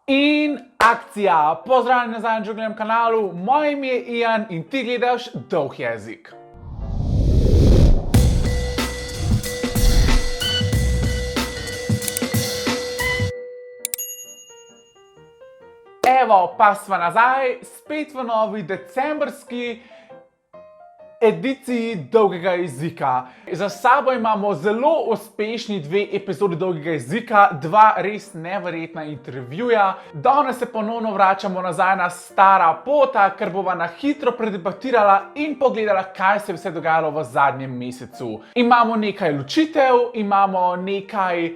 In akcija! Pozdravljeni nazaj na Džungljem kanalu, moje ime je Ian in ti gledaš Dolg jezik. Evo, pa sva nazaj, spet v novi decembrski ediciji Dolgega jezika. Za sabo imamo zelo uspešni 2 epizodi Dolgega jezika, 2 res neverjetna intervjuja. Danes se ponovno vračamo nazaj na stara pota, ker bova na hitro predebatirala in pogledala, kaj se je vse dogajalo v zadnjem mesecu. Imamo nekaj ločitev, imamo nekaj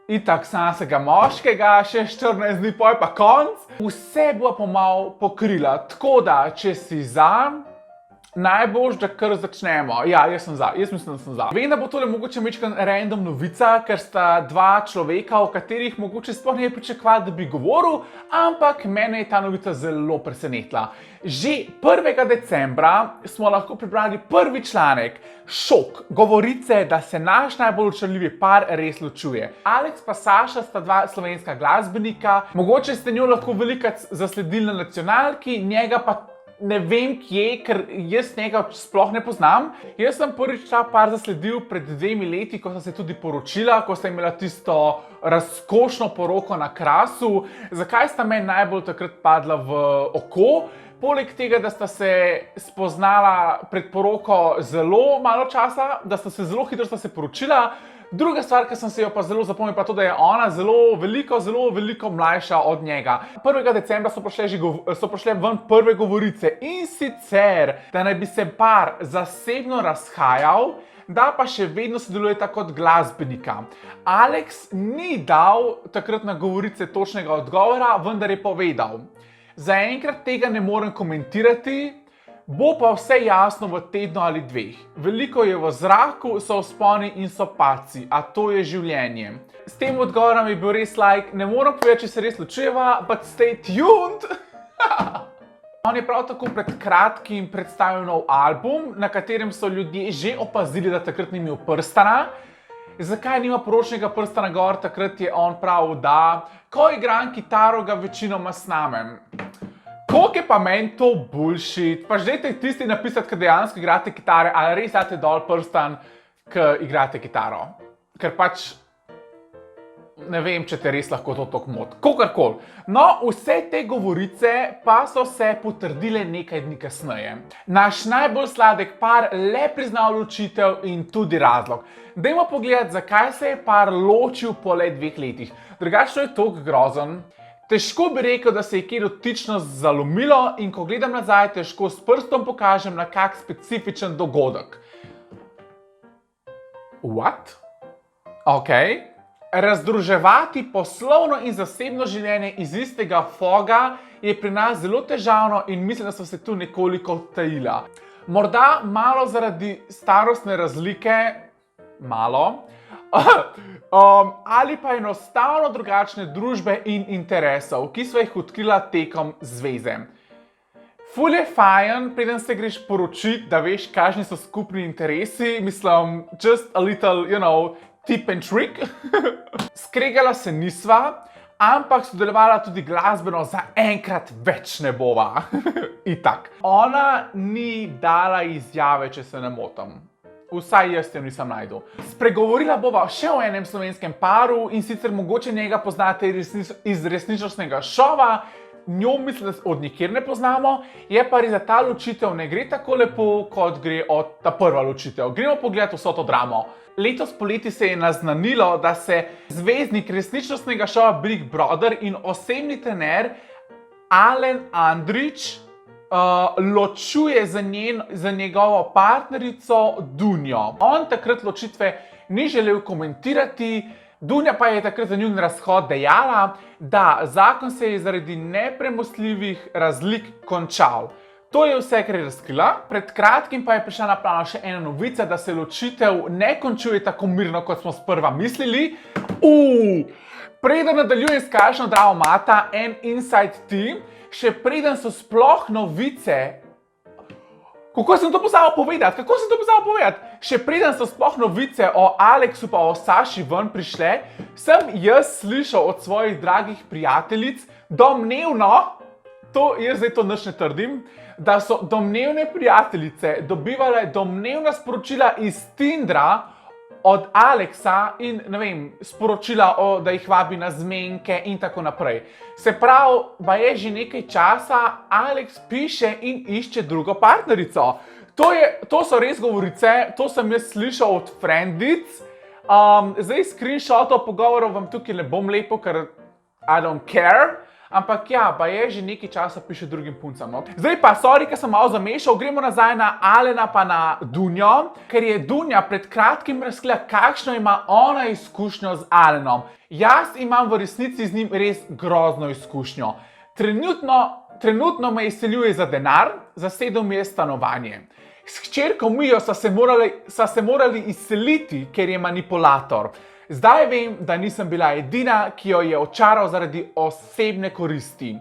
itak sanskega moškega, še 14 dni poj pa konc. Vse bova pomal pokrila, tako da, če si za, najboljš, da kar začnemo. Ja, jaz sem za, jaz mislim, da sem za. Vem, da bo tole mogoče majčkeno random novica, ker sta 2 človeka, o katerih mogoče sploh ne bi pričakovali, da bi govoril, ampak mene je ta novica zelo presenetila. Že 1. decembra smo lahko prebrali prvi članek. Šok, govorice, da se naš najbolj očarljivi par res ločuje. Alex pa Saša sta 2 slovenska glasbenika, mogoče ste njo lahko velikokrat zasledili na nacionalki, njega pa ne vem kje, ker jaz njega sploh ne poznam. Jaz sem prvič ta par zasledil pred 2 leti, ko sta se tudi poročila, ko sta imela tisto razkošno poroko na Krasu. Zakaj sta meni najbolj takrat padla v oko? Poleg tega, da sta se spoznala pred poroko zelo malo časa, da sta se zelo hitro poročila. Druga stvar, ki sem se jo pa zelo zapomnil, pa to, da je ona zelo veliko mlajša od njega. 1. decembra so prišle ven prve govorice in sicer, da naj bi se par zasebno razhajal, da pa še vedno sodelujeta kot glasbenika. Alex ni dal takrat na govorice točnega odgovora, vendar je povedal: zaenkrat tega ne morem komentirati, bo pa vse jasno v tednu ali 2. Veliko je v zraku, so vzponi in so padci, a to je življenje. S tem odgovorom je bil res like, ne morem povedati, če se res ločujeva, but stay tuned! On je prav tako pred kratkim predstavil nov album, na katerem so ljudje že opazili, da takrat ni imel prstana. Zakaj nima poročnega prstana gor, takrat je on prav, da ko igram kitaro, ga večinoma snamem. Koliko je pa meni to bullshit? Pa že dajte tisti napisati, kad dejansko igrate kitare, ali res date dol prstan, ko igrate kitaro. Ker pač ne vem, če te res lahko to tako moti. Kogarkoli. No, vse te govorice pa so se potrdile nekaj dni kasneje. Naš najbolj sladek par le priznal ločitev in tudi razlog. Dajmo pogledati, zakaj se je par ločil po le 2 letih. Drugače je toliko grozen. Težko bi rekel, da se je kje dotično zalomilo in ko gledam nazaj, težko s prstom pokažem na kak specifičen dogodek. What? Ok. Razdruževati poslovno in zasebno življenje iz istega foga je pri nas zelo težavno in mislim, da so se tu nekoliko tajila. Morda malo zaradi starostne razlike, malo, ali pa enostavno drugačne družbe in interesov, ki so jih odkrila tekom zveze. Ful je fajn, preden se greš poročiti, da veš, kakšni so skupni interesi, mislim, just a little, you know, tip and trick. Skregala se nisva, ampak sodelovala tudi glasbeno, zaenkrat več ne bova. Itak. Ona ni dala izjave, če se ne motim. Vsaj jaz jo nisem našel. Spregovorila bova še o enem slovenskem paru in sicer mogoče njega poznate iz resničnostnega šova. Njo mislim, da od nikjer ne poznamo, je pa res, da ta ločitev ne gre tako lepo, kot gre od ta prva ločitev. Gremo pogledati vso to dramo. Letos poleti se je naznanilo, da se zvezdnik resničnostnega šova Big Brother in osebni trener Alen Andrić ločuje za njegovo partnerico Dunjo. On takrat ločitve ni želel komentirati, Dunja pa je takrat za njun razhod dejala, da zakon se je zaradi nepremostljivih razlik končal. To je vse, kar je razkrila. Pred kratkim pa je prišla na plano še ena novica, da se ločitev ne končuje tako mirno, kot smo sprva mislili. Preden nadaljujem s kakšno dramo mata, en inside team, še preden so sploh novice, Kako sem to pozabil povedati? Še preden so sploh novice o Aleksu pa o Saši ven prišle, sem jaz slišal od svojih dragih prijateljic, domnevno, jaz zdaj to nič ne trdim, da so domnevne prijateljice dobivale domnevna sporočila iz Tindra od Aleksa in, ne vem, sporočila, da jih vabi na zmenke in tako naprej. Se pravi, baje že nekaj časa Aleks piše in išče drugo partnerico. To so res govorice, to sem jaz slišal od frendic. Zdaj screenshotov pogovorov vam tukaj ne bom lepo, ker I don't care. Ampak ja, baje že nekaj časa piše drugim puncam. No? Zdaj pa, sorry, ker sem malo zamešal, gremo nazaj na Alena pa na Dunjo, ker je Dunja pred kratkim razkrila, kakšno ima ona izkušnjo z Alenom. Jaz imam v resnici z njim res grozno izkušnjo. Trenutno me izseljuje za denar, zasedel mi je stanovanje. S hčerko Mijo sta se morali izseliti, ker je manipulator. Zdaj vem, da nisem bila edina, ki jo je očaral zaradi osebne koristi.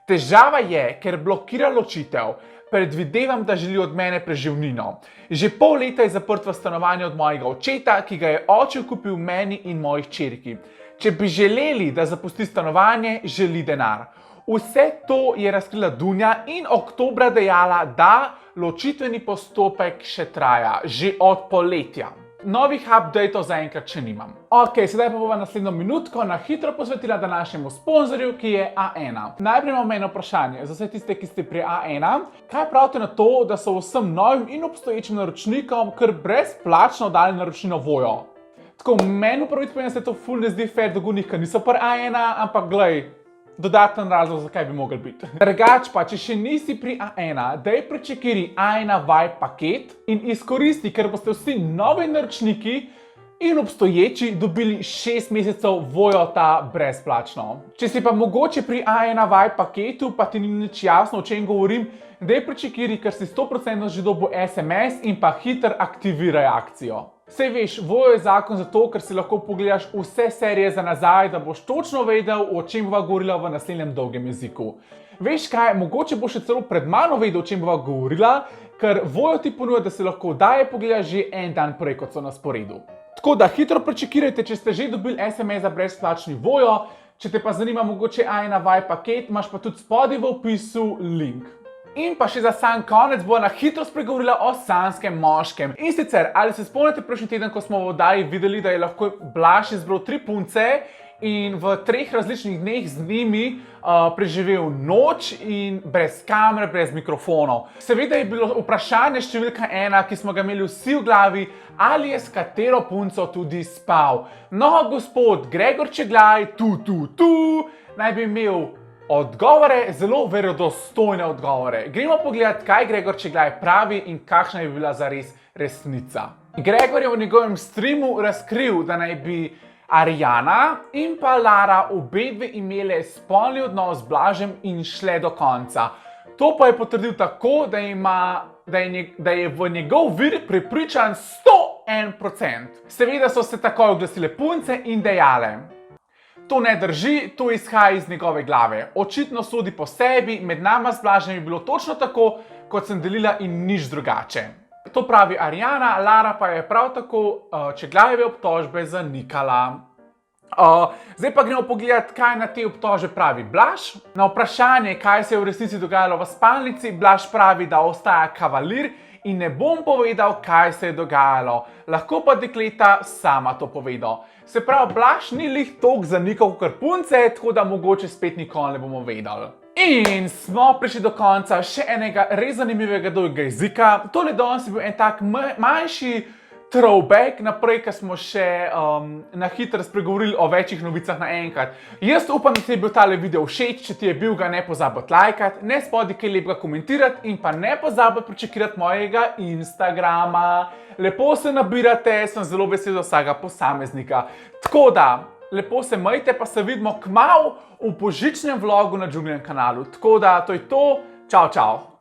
Težava je, ker blokira ločitev. Predvidevam, da želi od mene preživnino. Že pol leta je zaprt v stanovanju od mojega očeta, ki ga je oče kupil meni in moji hčerki. Če bi želeli, da zapusti stanovanje, želi denar. Vse to je razkrila Dunja in oktobra dejala, da ločitveni postopek še traja, že od poletja. Novih updateov zaenkrat še nimam. Ok, sedaj pa bova naslednjo minutko na hitro posvetila današnjemu sponzorju, ki je A1. Najprej imam eno vprašanje za vse tiste, ki ste pri A1. Kaj pravite na to, da so vsem novim in obstoječim naročnikom kar brezplačno dali naročnino Voyo? Tako, meni prvič povem, da se to ful ne zdi fair do gunih, ker niso pri A1, ampak glej, dodaten razlog, zakaj bi mogli biti. Drugač pa, če še nisi pri A1, daj prečekiri A1 Vibe paket in izkoristi, ker boste vsi novi naročniki in obstoječi dobili 6 mesecev Voyota brezplačno. Če si pa mogoče pri A1 Vibe paketu, pa ti ni nič jasno, o čem govorim, daj prečekiri, ker si 100% že dobil SMS in pa hiter aktiviraj akcijo. Sej veš, Voyo je zakon zato, ker si lahko pogledaš vse serije za nazaj, da boš točno vedel, o čem bova govorila v naslednjem dolgem jeziku. Veš kaj, mogoče boš še celo pred mano vedel, o čem bova govorila, ker Voyo ti ponuja, da si lahko oddaje pogledaš že en dan prej, kot so na sporedu. Tako da hitro prečekirajte, če ste že dobili SMS za brezplačni Voyo, če te pa zanima mogoče A1 Vibe paket, imaš pa tudi spodaj v opisu link. In pa še za sam konec bo na hitro spregovorila o samskem moškem. In sicer, ali se spomnite prejšnji teden, ko smo v oddaji videli, da je lahko Blaž izbral 3 punce in v 3 različnih dneh z njimi preživel noč in brez kamere, brez mikrofonov. Seveda je bilo vprašanje številka 1, ki smo ga imeli vsi v glavi, ali je s katero punco tudi spal. No, gospod Gregor Čeglaj, naj bi imel odgovore, zelo verodostojne odgovore. Gremo pogledat, kaj Gregor Čeglaj pravi in kakšna je bila zares resnica. Gregor je v njegovem streamu razkril, da naj bi Ariana in pa Lara obedve imele spolni odnos z Blažem in šle do konca. To pa je potrdil tako, da je v njegov vir prepričan 101%. Seveda so se takoj oglasile punce in dejale: to ne drži, to izhaja iz njegove glave. Očitno sodi po sebi, med nama z Blažem je bilo točno tako, kot sem delila in nič drugače. To pravi Ariana, Lara pa je prav tako Čeglajeve obtožbe zanikala. Zdaj pa gremo pogledat, kaj na te obtožbe pravi Blaž. Na vprašanje, kaj se je v resnici dogajalo v spalnici, Blaž pravi, da ostaja kavalir in ne bom povedal, kaj se je dogajalo. Lahko pa dekleta sama to povedo. Se pravi, Blaž ni lih toliko zanikal kot punce, tako da mogoče spet nikoli ne bomo vedeli. In smo prišli do konca še enega res zanimivega dolgega jezika. Tole danes je bil en tak manjši throwback naprej, ker smo še na hitro spregovorili o večjih novicah naenkrat. Jaz upam, da ti je bil tale video všeč, če ti je bil, ga ne pozabi lajkati, ne spodaj kaj lepega komentirati in pa ne pozabi prečekirati mojega Instagrama. Lepo se nabirate, sem zelo vesel za vsakega posameznika. Tako da, lepo se majte, pa se vidimo kmalu v božičnem vlogu na Džunglinem kanalu. Tako da, to je to. Čau, čau.